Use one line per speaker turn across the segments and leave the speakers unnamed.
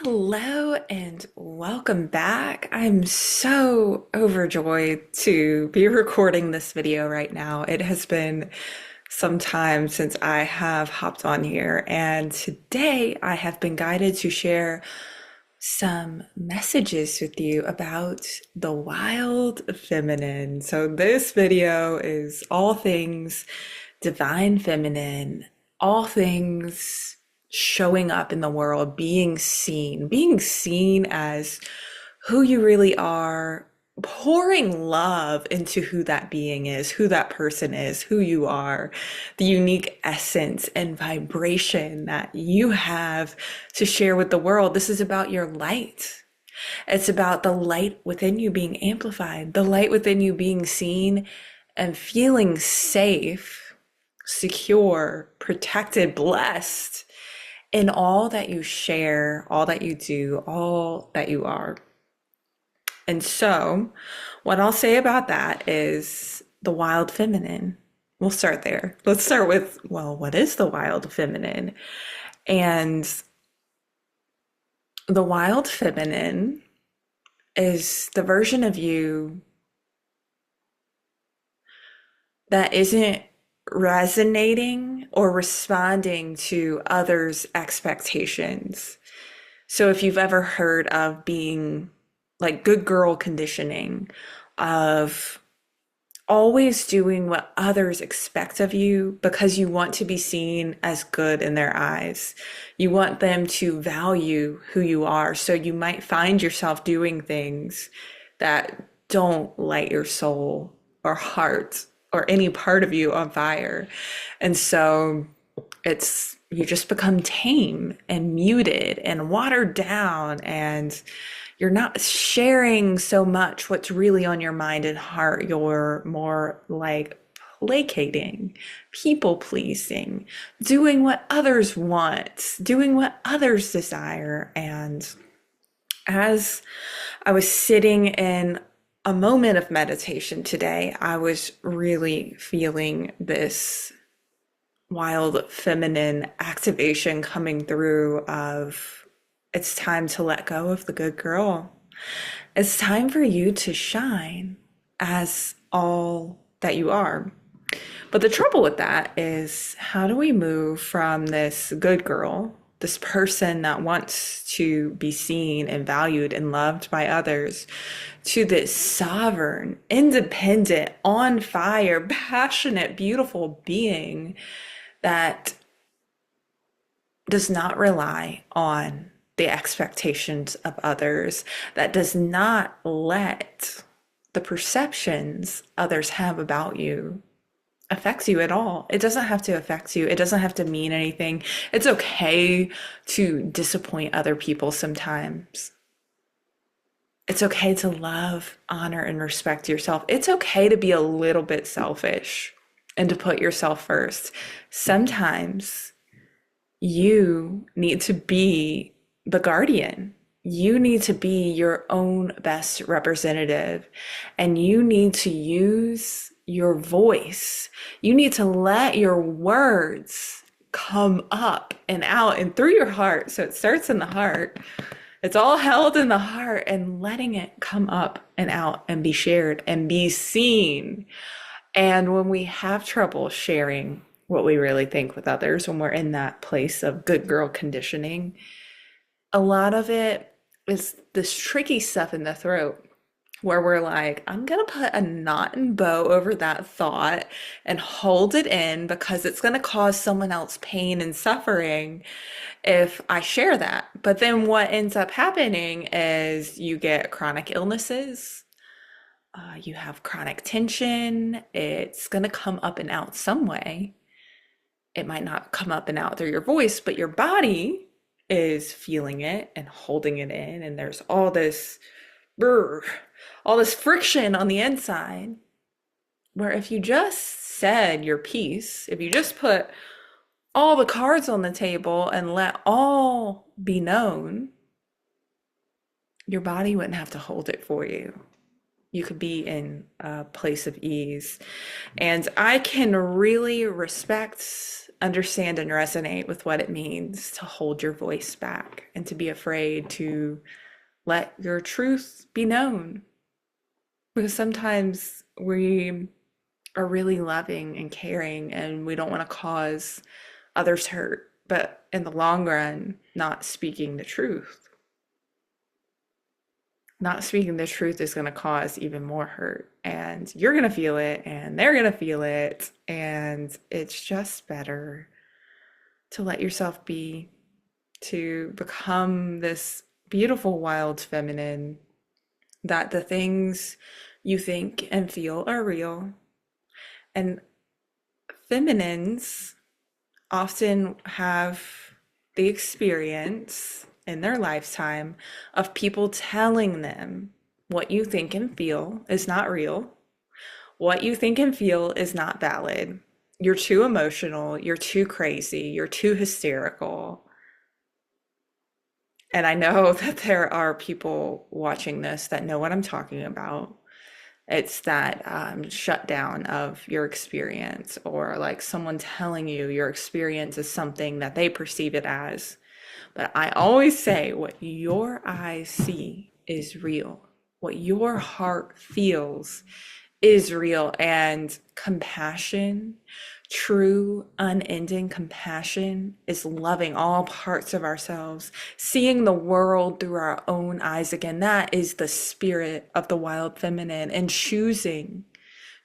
Hello and welcome back. I'm so overjoyed to be recording this video right now. It has been some time since I have hopped on here, and today I have been guided to share some messages with you about the wild feminine. So, this video is all things divine feminine, all things showing up in the world, being seen as who you really are, pouring love into who that being is, who that person is, who you are, the unique essence and vibration that you have to share with the world. This is about your light. It's about the light within you being amplified, the light within you being seen and feeling safe, secure, protected, blessed in all that you share, all that you do, all that you are. And so, what I'll say about that is the wild feminine. We'll start there. Let's start with, well, what is the wild feminine? And the wild feminine is the version of you that isn't resonating or responding to others' expectations. So if you've ever heard of being like good girl conditioning, of always doing what others expect of you because you want to be seen as good in their eyes. You want them to value who you are. So you might find yourself doing things that don't light your soul or heart or any part of you on fire. And so you just become tame and muted and watered down, and you're not sharing so much what's really on your mind and heart. You're more like placating, people pleasing, doing what others want, doing what others desire. And as I was sitting in a moment of meditation today, I was really feeling this wild feminine activation coming through of it's time to let go of the good girl. It's time for you to shine as all that you are. But the trouble with that is, how do we move from this good girl, this person that wants to be seen and valued and loved by others, to this sovereign, independent, on fire, passionate, beautiful being that does not rely on the expectations of others, that does not let the perceptions others have about you affect you at all. It doesn't have to affect you. It doesn't have to mean anything. It's okay to disappoint other people sometimes. It's okay to love, honor, and respect yourself. It's okay to be a little bit selfish and to put yourself first. Sometimes you need to be the guardian. You need to be your own best representative, and you need to use your voice. You need to let your words come up and out and through your heart. So it starts in the heart. It's all held in the heart, and letting it come up and out and be shared and be seen. And when we have trouble sharing what we really think with others, when we're in that place of good girl conditioning, a lot of it is this tricky stuff in the throat where we're like, I'm going to put a knot and bow over that thought and hold it in because it's going to cause someone else pain and suffering if I share that. But then what ends up happening is you get chronic illnesses. You have chronic tension. It's going to come up and out some way. It might not come up and out through your voice, but your body is feeling it and holding it in. And there's all this friction on the inside. Where if you just said your piece, if you just put all the cards on the table and let all be known, your body wouldn't have to hold it for you. You could be in a place of ease. And I can really respect understand and resonate with what it means to hold your voice back and to be afraid to let your truth be known. Because sometimes we are really loving and caring and we don't want to cause others hurt, but in the long run, not speaking the truth. Not speaking the truth is going to cause even more hurt, and you're going to feel it, and they're going to feel it, and it's just better to let yourself be, to become this beautiful wild feminine, that the things you think and feel are real. And feminines often have the experience in their lifetime of people telling them what you think and feel is not real, what you think and feel is not valid. You're too emotional, you're too crazy, you're too hysterical. And I know that there are people watching this that know what I'm talking about. It's that shutdown of your experience, or like someone telling you your experience is something that they perceive it as. But I always say what your eyes see is real. What your heart feels is real. And compassion, true, unending compassion, is loving all parts of ourselves, seeing the world through our own eyes again. That is the spirit of the wild feminine, and choosing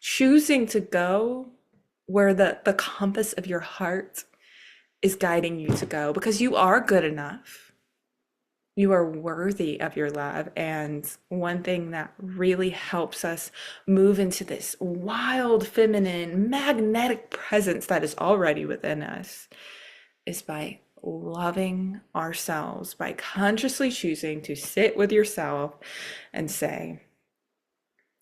to go where the compass of your heart is guiding you to go, because you are good enough. You are worthy of your love. And one thing that really helps us move into this wild, feminine, magnetic presence that is already within us is by loving ourselves, by consciously choosing to sit with yourself and say,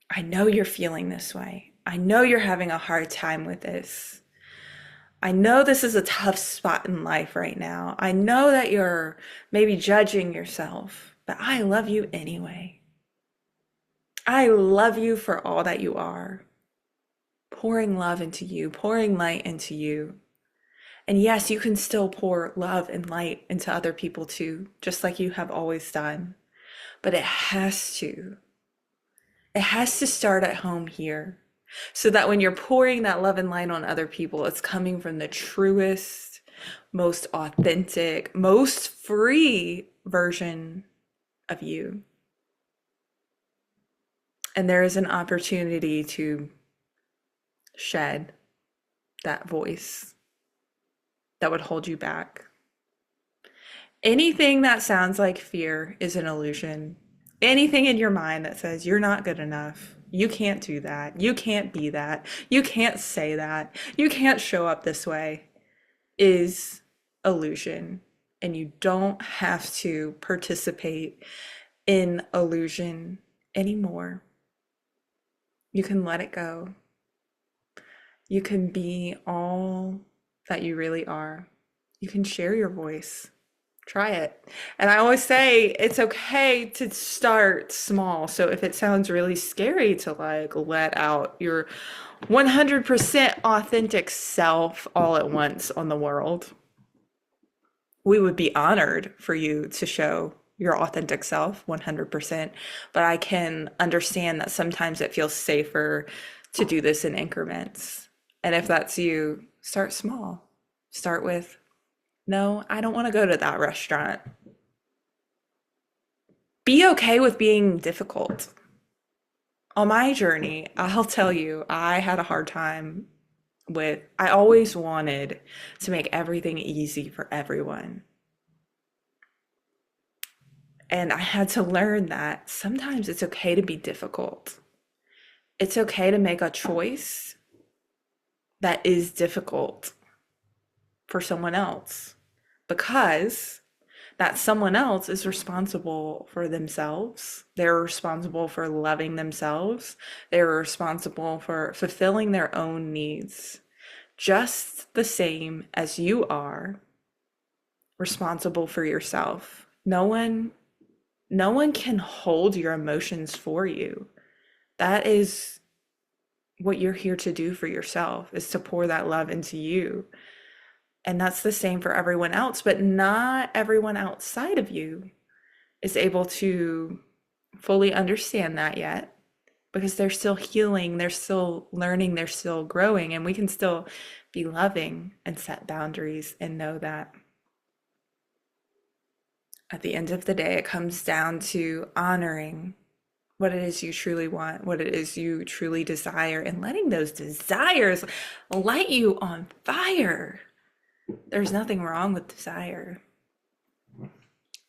I know you're feeling this way. I know you're having a hard time with this. I know this is a tough spot in life right now. I know that you're maybe judging yourself, but I love you anyway. I love you for all that you are, pouring love into you, pouring light into you. And yes, you can still pour love and light into other people too, just like you have always done. But it has to. It has to start at home here, so that when you're pouring that love and light on other people, it's coming from the truest, most authentic, most free version of you. And there is an opportunity to shed that voice that would hold you back. Anything that sounds like fear is an illusion. Anything in your mind that says you're not good enough, you can't do that, you can't be that, you can't say that, you can't show up this way, is illusion. And you don't have to participate in illusion anymore. You can let it go. You can be all that you really are. You can share your voice. Try it. And I always say it's okay to start small. So if it sounds really scary to like let out your 100% authentic self all at once on the world, we would be honored for you to show your authentic self 100%. But I can understand that sometimes it feels safer to do this in increments. And if that's you, start small. Start with, no, I don't want to go to that restaurant. Be okay with being difficult. On my journey, I'll tell you, I had a hard time with, I always wanted to make everything easy for everyone. And I had to learn that sometimes it's okay to be difficult. It's okay to make a choice that is difficult for someone else, because that someone else is responsible for themselves. They're responsible for loving themselves. They're responsible for fulfilling their own needs, just the same as you are responsible for yourself. No one can hold your emotions for you. That is what you're here to do for yourself, is to pour that love into you. And that's the same for everyone else, but not everyone outside of you is able to fully understand that yet because they're still healing, they're still learning, they're still growing, and we can still be loving and set boundaries and know that at the end of the day, it comes down to honoring what it is you truly want, what it is you truly desire, and letting those desires light you on fire. There's nothing wrong with desire.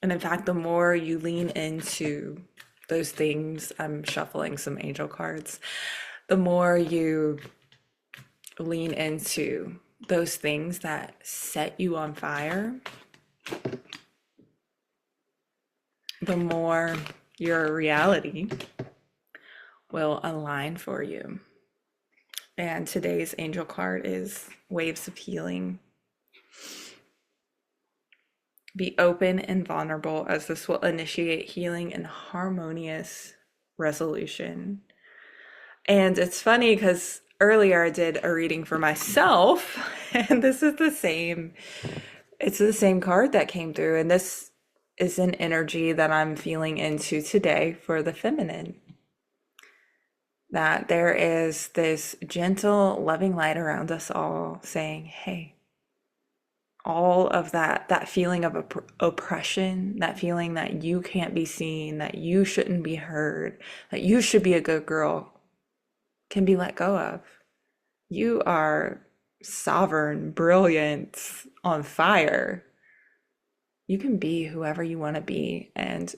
And in fact, the more you lean into those things, I'm shuffling some angel cards, the more you lean into those things that set you on fire, the more your reality will align for you. And today's angel card is Waves of Healing. Be open and vulnerable, as this will initiate healing and harmonious resolution. And it's funny because earlier I did a reading for myself, and this is the same. It's the same card that came through, and this is an energy that I'm feeling into today for the feminine. That there is this gentle, loving light around us all saying, hey, all of that feeling of oppression, that feeling that you can't be seen, that you shouldn't be heard, that you should be a good girl, can be let go of. You are sovereign, brilliant, on fire. You can be whoever you want to be, and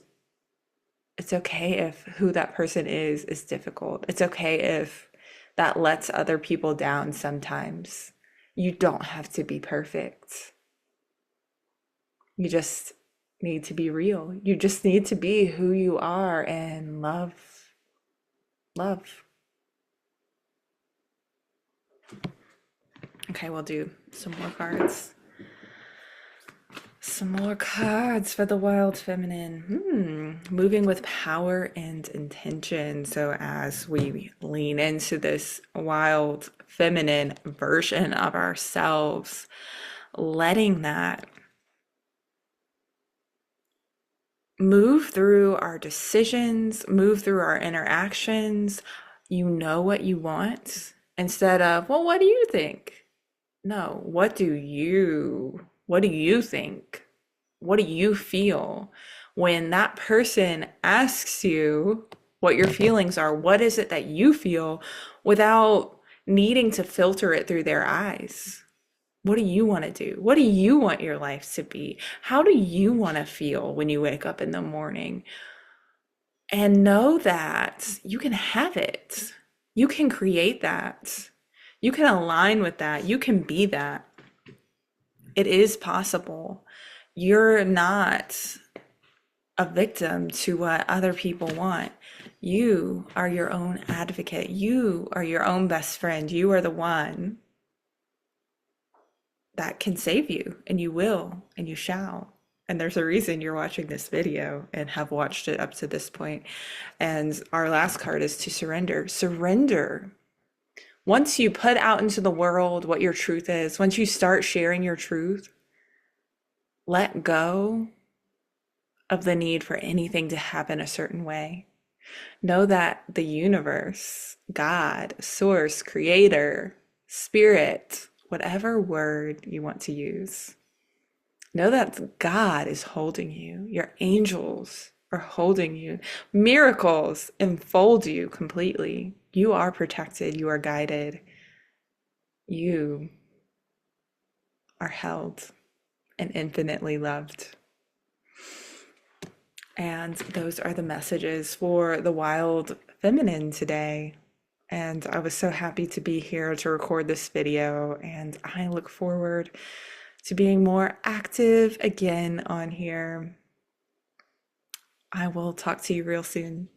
it's okay if who that person is difficult. It's okay if that lets other people down sometimes. You don't have to be perfect. You just need to be real. You just need to be who you are and love. Love. Okay, we'll do some more cards. Some more cards for the wild feminine. Moving with power and intention. So as we lean into this wild feminine version of ourselves, letting that move through our decisions, move through our interactions. You know what you want instead of, well, what do you think? No, what do you think? What do you feel when that person asks you what your feelings are? What is it that you feel without needing to filter it through their eyes? What do you want to do? What do you want your life to be? How do you want to feel when you wake up in the morning? And know that you can have it. You can create that. You can align with that. You can be that. It is possible. You're not a victim to what other people want. You are your own advocate. You are your own best friend. You are the one that can save you, and you will, and you shall. And there's a reason you're watching this video and have watched it up to this point. And our last card is to surrender. Surrender. Once you put out into the world what your truth is, once you start sharing your truth, let go of the need for anything to happen a certain way. Know that the universe, God, source, creator, spirit, whatever word you want to use, know that God is holding you. Your angels are holding you. Miracles enfold you completely. You are protected. You are guided. You are held and infinitely loved. And those are the messages for the wild feminine today. And I was so happy to be here to record this video, and I look forward to being more active again on here. I will talk to you real soon.